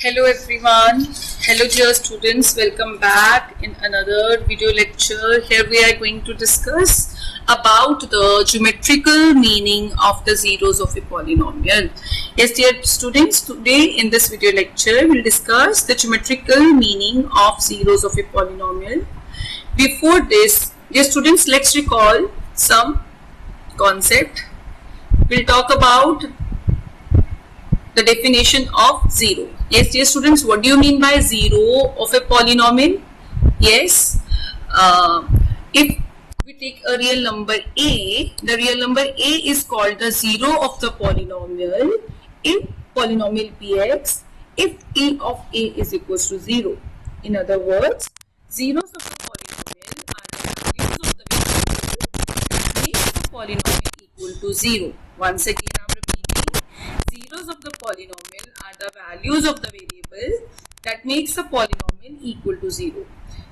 Hello everyone. Hello dear students. Welcome back in another video lecture. Here we are going to discuss about the geometrical meaning of the zeros of a polynomial. Yes dear students, today in this video lecture we'll discuss the geometrical meaning of zeros of a polynomial. Before this, dear students, let's recall some concept. We'll talk about the definition of zero. Yes dear students, what do you mean by zero of a polynomial? Yes, if we take a real number a, the real number a is called the zero of the polynomial in polynomial px if a of a is equals to 0. In other words, zeros of the polynomial are the values of the variable that makes the polynomial equal to 0. Once again I am repeating, zeros of the polynomial are the values of the variable that makes a polynomial equal to 0.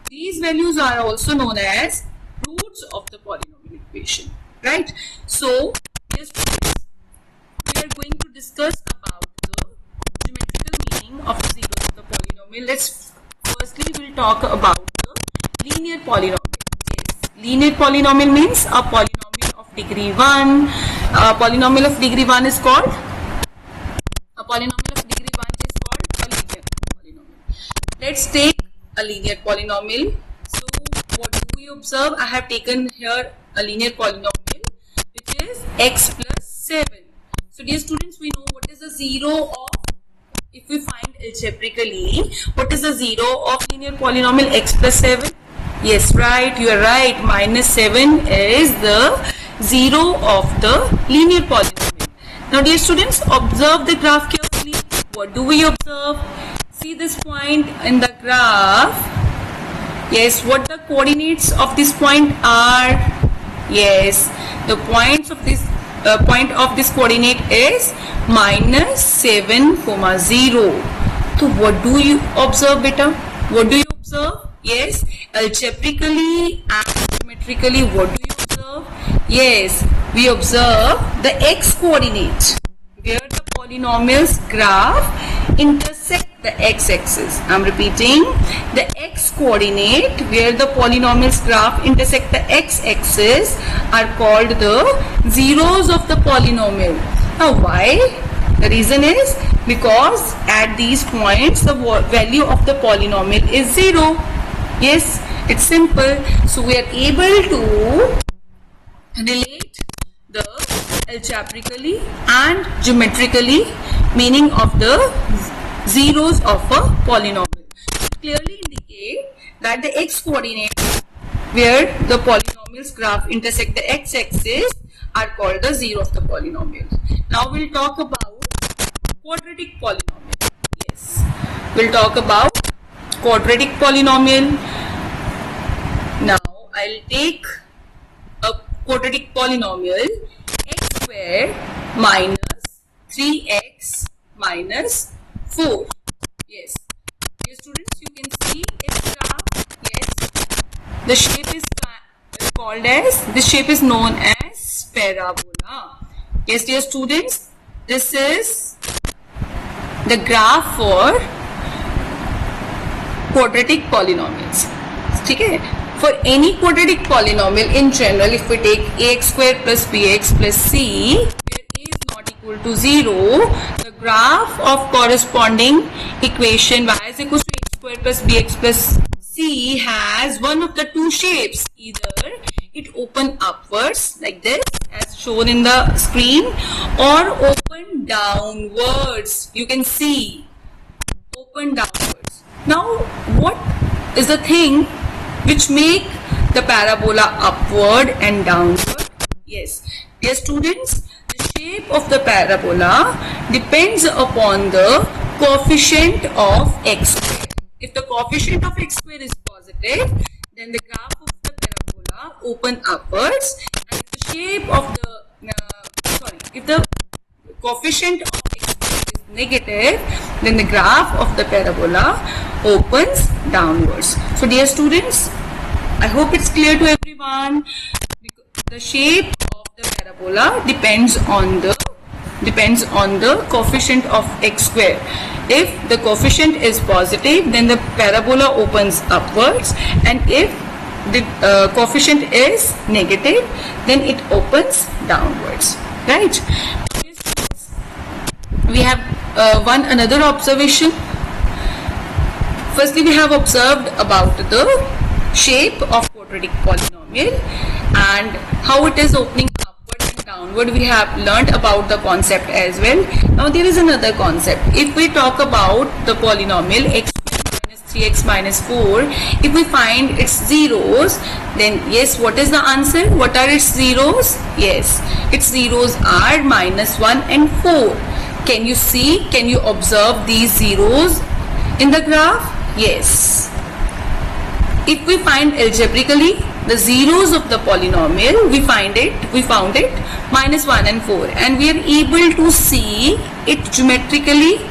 These values are also known as roots of the polynomial equation, right? So, yes, we are going to discuss about the geometrical meaning of the zeros of the polynomial. Firstly we'll talk about the linear polynomial. Yes, linear polynomial means a polynomial of degree 1. A polynomial of degree 1 is called a linear polynomial. Let's take a linear polynomial. So what do we observe? I have taken here a linear polynomial which is x plus 7. So dear students, we know what is the zero of, if we find algebraically, what is the zero of linear polynomial x plus 7? Yes, right, you are right. Minus 7 is the zero of the linear polynomial. Now dear students, observe the graph carefully. What do we observe? See this point in the graph. Yes, what the coordinates of this point are? Yes, the points of this point of this coordinate is minus 7, 0. So what do you observe, beta? What do you observe? Yes, algebraically and geometrically, what do you observe? Yes, we observe the x coordinate where the polynomial's graph intersect the x-axis. I am repeating, the x coordinate where the polynomial's graph intersect the x-axis are called the zeros of the polynomial. Now why? The reason is because at these points the value of the polynomial is 0. Yes, it's simple. So we are able to relate the algebraically and geometrically meaning of the zeros of a polynomial. It clearly indicate that the x coordinates where the polynomial's graph intersect the x-axis are called the zero of the polynomial. Now we'll talk about quadratic polynomial. Yes, we'll talk about quadratic polynomial. Now I'll take a quadratic polynomial x square minus 3x minus 4. Yes, dear students, you can see its graph. Yes, the shape is called as, this shape is known as parabola. Yes, dear students, this is the graph for quadratic polynomials. Okay? For any quadratic polynomial in general, if we take ax square plus bx plus c, where a is not equal to 0, the graph of corresponding equation y is equal to x square plus bx plus c has one of the two shapes. Either it open upwards like this as shown in the screen, or open downwards. You can see open downwards. Now what is the thing which make the parabola upward and downward? Yes, dear students, the shape of the parabola depends upon the coefficient of x square. If the coefficient of x square is positive, then the graph of the parabola open upwards, and if the shape of the if the coefficient of x square is negative, then the graph of the parabola opens downwards. So dear students, I hope it's clear to everyone. The shape of the parabola depends on the depends on the coefficient of x square. If the coefficient is positive, then the parabola opens upwards, and if the coefficient is negative, then it opens downwards, right? We have another observation. Firstly, we have observed about the shape of quadratic polynomial and how it is opening upward and downward. We have learned about the concept as well. Now there is another concept. If we talk about the polynomial x minus 3x minus 4, if we find its zeros, then yes, what is the answer? What are its zeros? Yes, its zeros are minus 1 and 4. Can you see? Can you observe these zeros in the graph? Yes. If we find algebraically the zeros of the polynomial, we found it minus 1 and 4, and we are able to see it geometrically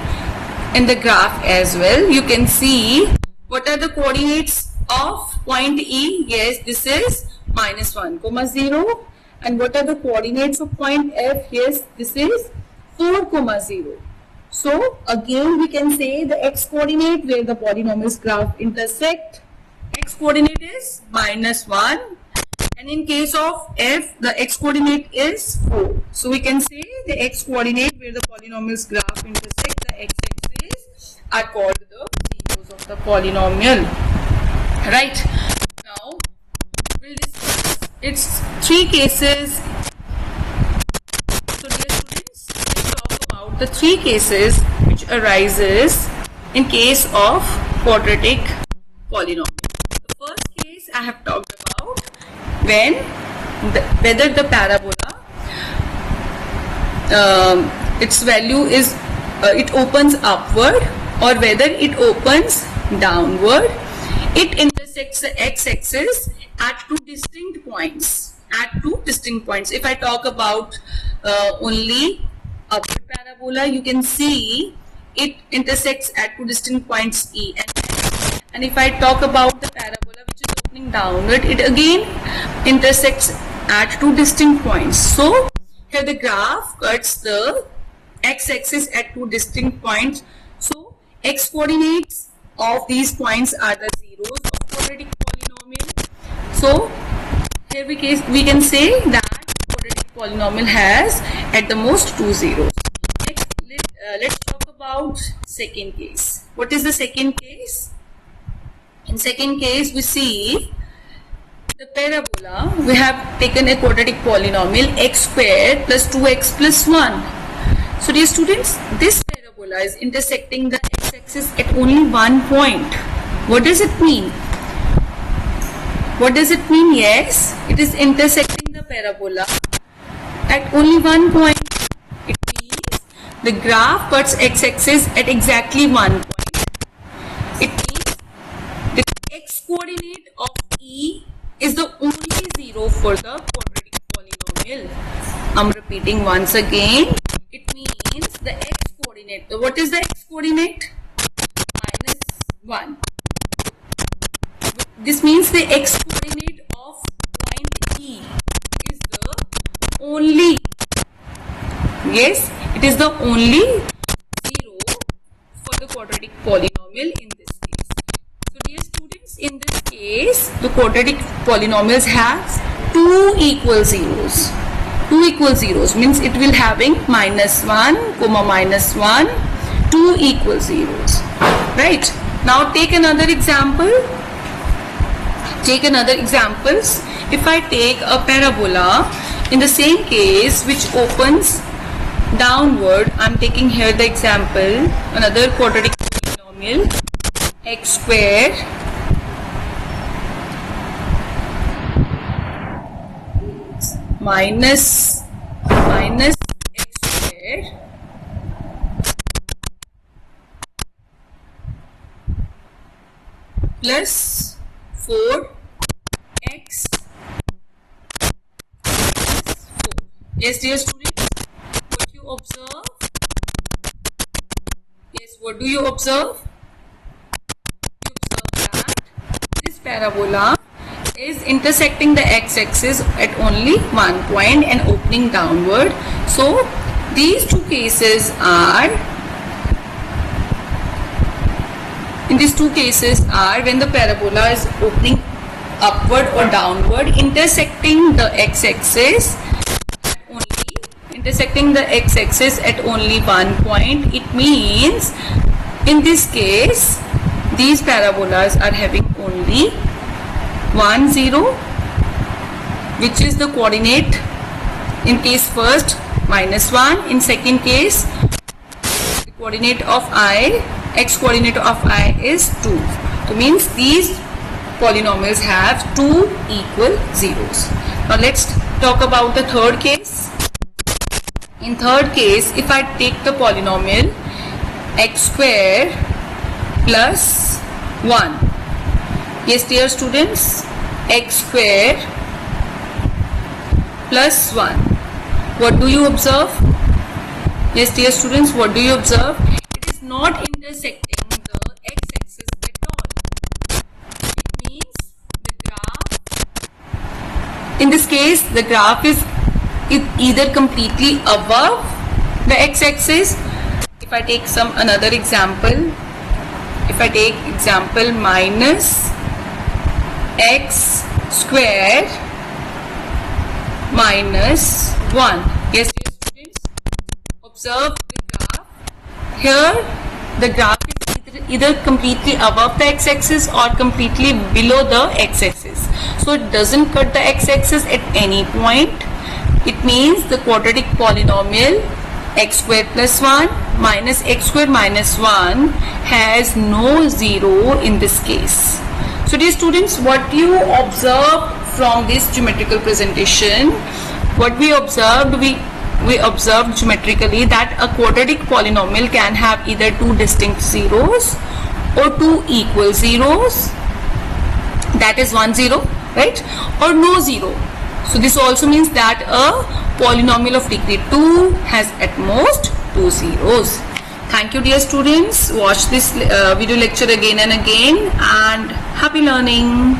in the graph as well. You can see what are the coordinates of point E. Yes, this is minus 1 comma 0. And what are the coordinates of point F? Yes, this is 4 comma 0. So again we can say the x coordinate where the polynomial's graph intersect, x coordinate is minus 1, and in case of f the x coordinate is 4. So we can say the x coordinate where the polynomial's graph intersect the x-axis are called the zeros of the polynomial. Right, now we'll discuss its three cases. So dear students, let's talk about the three cases which arises in case of quadratic polynomial. The first case I have talked about whether the parabola its value is it opens upward or whether it opens downward. It intersects the x-axis at two distinct points. If I talk about only upward parabola, you can see it intersects at two distinct points E and F. And if I talk about the parabola which is opening downward, it again intersects at two distinct points. So here the graph cuts the x-axis at two distinct points. So x coordinates of these points are the zeros of quadratic polynomial. So here we can say that quadratic polynomial has at the most two zeros. Next, let's talk about second case. What is the second case? In second case, we see the parabola. We have taken a quadratic polynomial x squared plus 2x plus 1. So dear students, this parabola is intersecting the x-axis at only one point. What does it mean? What does it mean? Yes, it is intersecting the parabola at only one point. It means the graph cuts x-axis at exactly one point. It means the x-coordinate of E is the only zero for the quadratic polynomial. I'm repeating once again. It means the x-coordinate. What is the x-coordinate? Minus 1. This means the x-coordinate of point E is the only, yes, it is the only zero for the quadratic polynomial in this case. So dear students, in this case, the quadratic polynomials has two equal zeros. Two equal zeros means it will having minus 1, comma minus 1, two equal zeros. Right. Now take another example. Take another examples. If I take a parabola in the same case which opens downward, I'm taking here the example, another quadratic polynomial, x squared minus x squared plus 4x plus 4. Yes, dear students, what you observe? Yes, what do you observe? You observe that this parabola is intersecting the x-axis at only one point and opening downward. So These two cases are, in these two cases are when the parabola is opening upward or downward, intersecting the x-axis at only one point. It means in this case these parabolas are having only 1 0, which is the coordinate in case first -1, in second case the coordinate of I, x coordinate of I is 2. So means these polynomials have two equal zeros. Now let's talk about the third case. In third case, if I take the polynomial x square plus 1, yes dear students, x square plus 1, what do you observe? Yes dear students, what do you observe? It is not intersecting the x-axis at all. It means the graph, in this case the graph is either completely above the x-axis. If I take another example, if I take example minus x square minus 1, yes dear students, observe the graph. Here the graph is either completely above the x-axis or completely below the x-axis, so it doesn't cut the x-axis at any point. It means the quadratic polynomial x square plus 1 minus x square minus 1 has no zero in this case. So dear students, what you observe from this geometrical presentation, what we observed, we observed geometrically that a quadratic polynomial can have either two distinct zeros or two equal zeros, that is 1 0, right, or no zero. So this also means that a polynomial of degree 2 has at most 2 zeros. Thank you dear students. Watch this video lecture again and again, and happy learning.